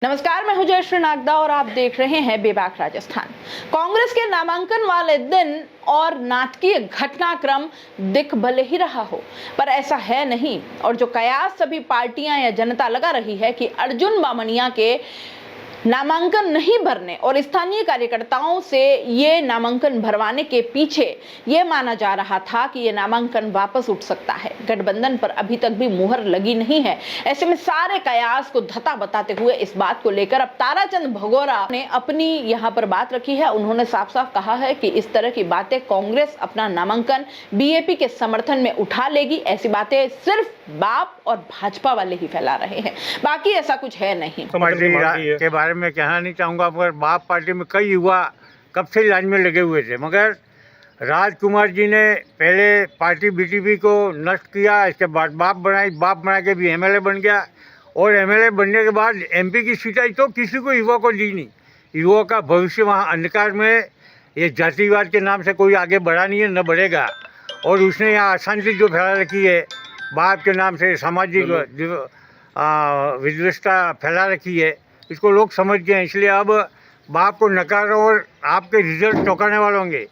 नमस्कार, मैं हूं जयश्री नागदा और आप देख रहे हैं बेबाक राजस्थान। कांग्रेस के नामांकन वाले दिन और नाटकीय घटनाक्रम दिख भले ही रहा हो, पर ऐसा है नहीं। और जो कयास सभी पार्टियां या जनता लगा रही है कि अर्जुन बामनिया के नामांकन नहीं भरने और स्थानीय कार्यकर्ताओं से ये नामांकन भरवाने के पीछे ये माना जा रहा था कि ये नामांकन वापस उठ सकता है। गठबंधन पर अभी तक भी मुहर लगी नहीं है। ऐसे में सारे कयास को धता बताते हुए इस बात को लेकर अब ताराचंद भगोरा ने अपनी यहाँ पर बात रखी है। उन्होंने साफ साफ कहा है कि इस तरह की बातें कांग्रेस अपना नामांकन बीएपी के समर्थन में उठा लेगी। ऐसी बातें सिर्फ बाप और भाजपा वाले ही फैला रहे हैं, बाकी ऐसा कुछ है नहीं। के बारे में कहना नहीं चाहूँगा, मगर बाप पार्टी में कई युवा कब से लाइन में लगे हुए थे, मगर राजकुमार जी ने पहले पार्टी बीटीपी को नष्ट किया, इसके बाद बाप बना के भी एमएलए बन गया और एमएलए बनने के बाद एमपी की सीट आई तो किसी को युवा को दी नहीं। युवा का भविष्य वहाँ अंधकार में, ये जातिवाद के नाम से कोई आगे बढ़ा नहीं है, न बढ़ेगा। और उसने यहाँ अशांति जो फैला रखी है बाप के नाम से, सामाजिक विद्वेषता फैला रखी है, इसको लोग समझ गए हैं। इसलिए अब बाप को नकार और आपके रिजल्ट चौंकाने वाले होंगे।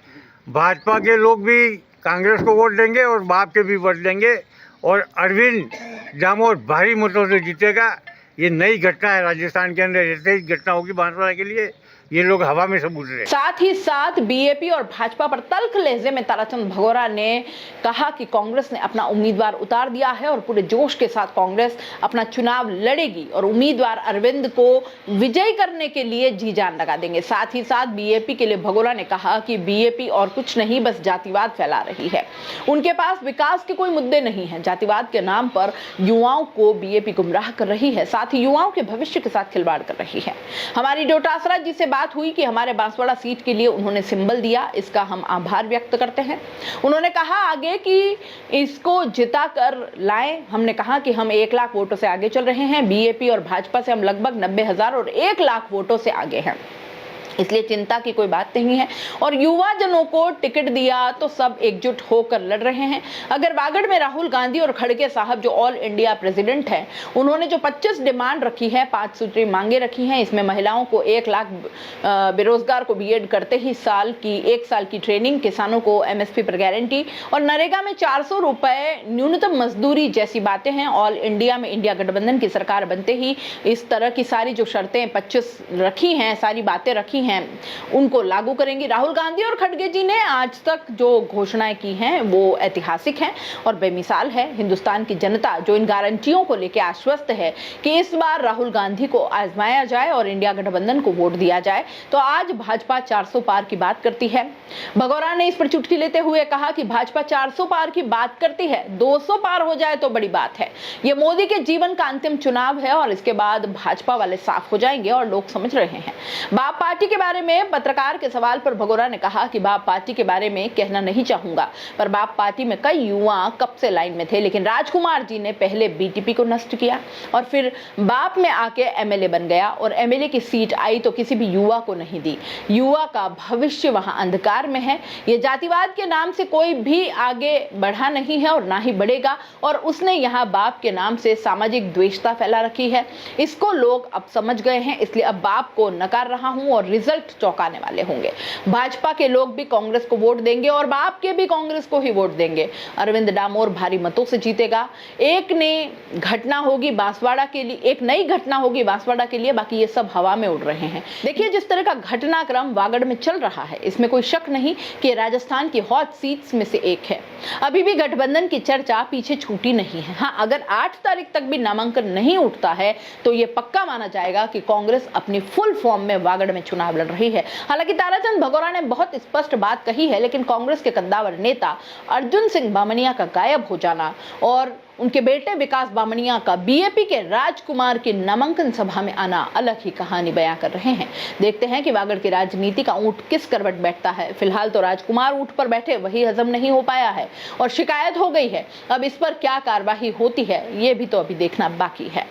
भाजपा के लोग भी कांग्रेस को वोट देंगे और बाप के भी वोट देंगे और अरविंद जामोद भारी मतों से जीतेगा। ये नई घटना है राजस्थान के अंदर, ऐसे ही घटना होगी बांसवाड़ा के लिए। ये लोग हवा में सब उड़ रहे हैं। साथ ही साथ बीएपी और भाजपा पर तल्ख लहजे में ताराचंद भगोरा ने कहा कि कांग्रेस ने अपना उम्मीदवार उतार दिया है और पूरे जोश के साथ कांग्रेस अपना चुनाव लड़ेगी और उम्मीदवार अरविंद को विजयी करने के लिए जी जान लगा देंगे। साथ ही साथ बीएपी के लिए भगोरा ने कहा कि बीएपी और कुछ नहीं, बस जातिवाद फैला रही है। उनके पास विकास के कोई मुद्दे नहीं है। जातिवाद के नाम पर युवाओं को बीएपी गुमराह कर रही है, साथ ही युवाओं के भविष्य के साथ खिलवाड़ कर रही है। हमारी डोटासरा जी से बात हुई कि हमारे बांसवाड़ा सीट के लिए उन्होंने सिंबल दिया, इसका हम आभार व्यक्त करते हैं। उन्होंने कहा आगे कि इसको जिता कर लाएं। हमने कहा कि हम 1 लाख वोटों से आगे चल रहे हैं। बीएपी और भाजपा से हम लगभग 90,000 और 1 लाख वोटों से आगे हैं, इसलिए चिंता की कोई बात नहीं है। और युवा जनों को टिकट दिया तो सब एकजुट होकर लड़ रहे हैं। अगर बागड़ में राहुल गांधी और खड़गे साहब जो ऑल इंडिया प्रेसिडेंट हैं, उन्होंने जो 25 डिमांड रखी है, 5 सूत्री मांगे रखी हैं, इसमें महिलाओं को 1 लाख, बेरोजगार को बीएड करते ही 1 साल की ट्रेनिंग, किसानों को एमएसपी पर गारंटी और नरेगा में 400 रुपए न्यूनतम मजदूरी जैसी बातें हैं। ऑल इंडिया में इंडिया गठबंधन की सरकार बनते ही इस तरह की सारी जो शर्तें 25 रखी हैं, सारी बातें रखी हैं, उनको लागू करेंगी। राहुल गांधी और खड़गे जी ने आज तक जो घोषणाएं की हैं वो ऐतिहासिक हैं और बेमिसाल है। हिंदुस्तान की जनता जो इन गारंटियों को लेकर आश्वस्त है कि इस बार राहुल गांधी को आजमाया जाए और इंडिया गठबंधन को वोट दिया जाए, तो आज भाजपा 400 पार की बात करती है। भगोरा ने इस पर चुटकी लेते हुए कहा कि भाजपा 400 पार की बात करती है, 200 पार हो जाए तो बड़ी बात है। ये मोदी के जीवन का अंतिम चुनाव है और इसके बाद भाजपा वाले साफ हो जाएंगे और लोग समझ रहे हैं। बाप पार्टी के बारे में पत्रकार के सवाल पर भगोरा ने कहा कि बाप पार्टी के बारे में कहना नहीं चाहूंगा, पर बाप पार्टी में कई युवा कब से लाइन में थे, लेकिन राजकुमार जी ने पहले बीटीपी को नष्ट किया और फिर बाप में आके एमएलए बन गया और एमएलए की सीट आई तो किसी भी युवा को नहीं दी। युवा का भविष्य वहां अंधकार में है। ये जातिवाद के नाम से कोई भी आगे बढ़ा नहीं है और ना ही बढ़ेगा और उसने यहाँ बाप के नाम से सामाजिक द्वेषता फैला रखी है। इसको लोग अब समझ गए हैं, इसलिए अब बाप को नकार रहा हूं और रिजल्ट चौंकाने वाले होंगे। भाजपा के लोग भी कांग्रेस को वोट देंगे और बाप के भी कांग्रेस को ही वोट देंगे। अरविंद डामोर भारी मतों से जीतेगा। एक नई घटना होगी बांसवाड़ा के लिए, एक नई घटना होगी बांसवाड़ा के लिए, बाकी ये सब हवा में उड़ रहे हैं। देखिए जिस तरह का घटनाक्रम वागड़ में चल रहा है, इसमें कोई शक नहीं कि राजस्थान की हॉट सीट्स में से एक है। अभी भी गठबंधन की चर्चा पीछे छूटी नहीं है। हाँ, अगर 8 तारीख तक भी नामांकन नहीं उठता है तो ये पक्का माना जाएगा कि कांग्रेस अपनी फुल फॉर्म में वागड़ में चुनाव लड़ रही है। हालांकि ताराचंद भगोरा ने बहुत स्पष्ट बात कही है, लेकिन कांग्रेस के कद्दावर नेता अर्जुन सिंह बामनिया का गायब हो जाना और उनके बेटे विकास बामनिया का बीएपी के राजकुमार की नामांकन सभा में आना अलग ही कहानी बयां कर रहे हैं। देखते हैं कि वागड़ की राजनीति का ऊंट किस करवट बैठता है। फिलहाल तो राजकुमार ऊंट पर बैठे वही हजम नहीं हो पाया है और शिकायत हो गई है। अब इस पर क्या कार्रवाई होती है ये भी तो अभी देखना बाकी है।